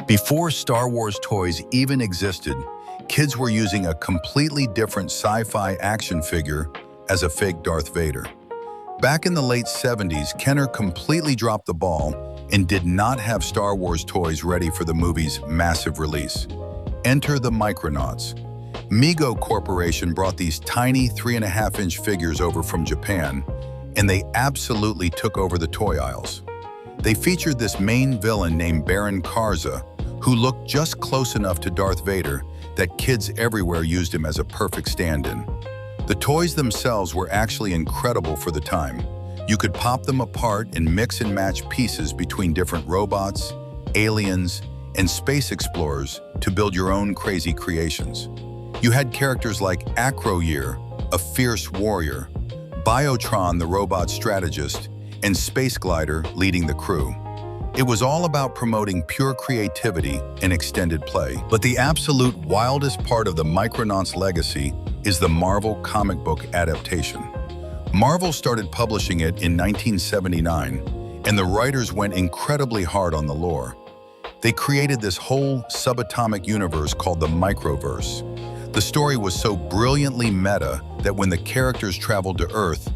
Before Star Wars toys even existed, kids were using a completely different sci-fi action figure as a fake Darth Vader. Back in the late 70s, Kenner completely dropped the ball and did not have Star Wars toys ready for the movie's massive release. Enter the Micronauts. Mego Corporation brought these tiny 3.5-inch figures over from Japan, and they absolutely took over the toy aisles. They featured this main villain named Baron Karza, who looked just close enough to Darth Vader that kids everywhere used him as a perfect stand-in. The toys themselves were actually incredible for the time. You could pop them apart and mix and match pieces between different robots, aliens, and space explorers to build your own crazy creations. You had characters like Acroyear, a fierce warrior, Biotron, the robot strategist, and Space Glider leading the crew. It was all about promoting pure creativity and extended play. But the absolute wildest part of the Micronauts legacy is the Marvel comic book adaptation. Marvel started publishing it in 1979, and the writers went incredibly hard on the lore. They created this whole subatomic universe called the Microverse. The story was so brilliantly meta that when the characters traveled to Earth,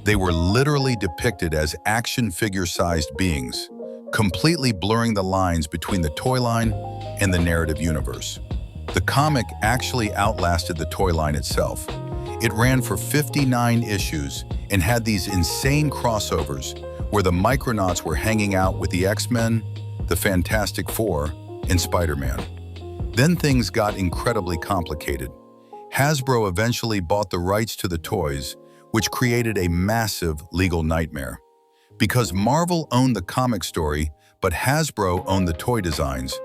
they were literally depicted as action figure-sized beings, completely blurring the lines between the toy line and the narrative universe. The comic actually outlasted the toy line itself. It ran for 59 issues and had these insane crossovers where the Micronauts were hanging out with the X-Men, the Fantastic Four, and Spider-Man. Then things got incredibly complicated. Hasbro eventually bought the rights to the toys, which created a massive legal nightmare. Because Marvel owned the comic story, but Hasbro owned the toy designs,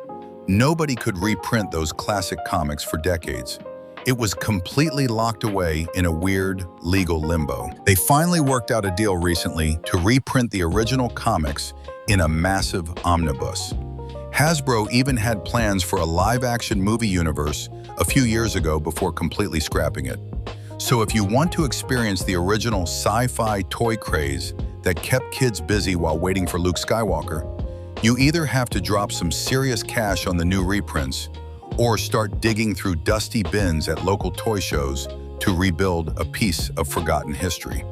nobody could reprint those classic comics for decades. It was completely locked away in a weird legal limbo. They finally worked out a deal recently to reprint the original comics in a massive omnibus. Hasbro even had plans for a live-action movie universe a few years ago before completely scrapping it. So if you want to experience the original sci-fi toy craze that kept kids busy while waiting for Luke Skywalker, you either have to drop some serious cash on the new reprints or start digging through dusty bins at local toy shows to rebuild a piece of forgotten history.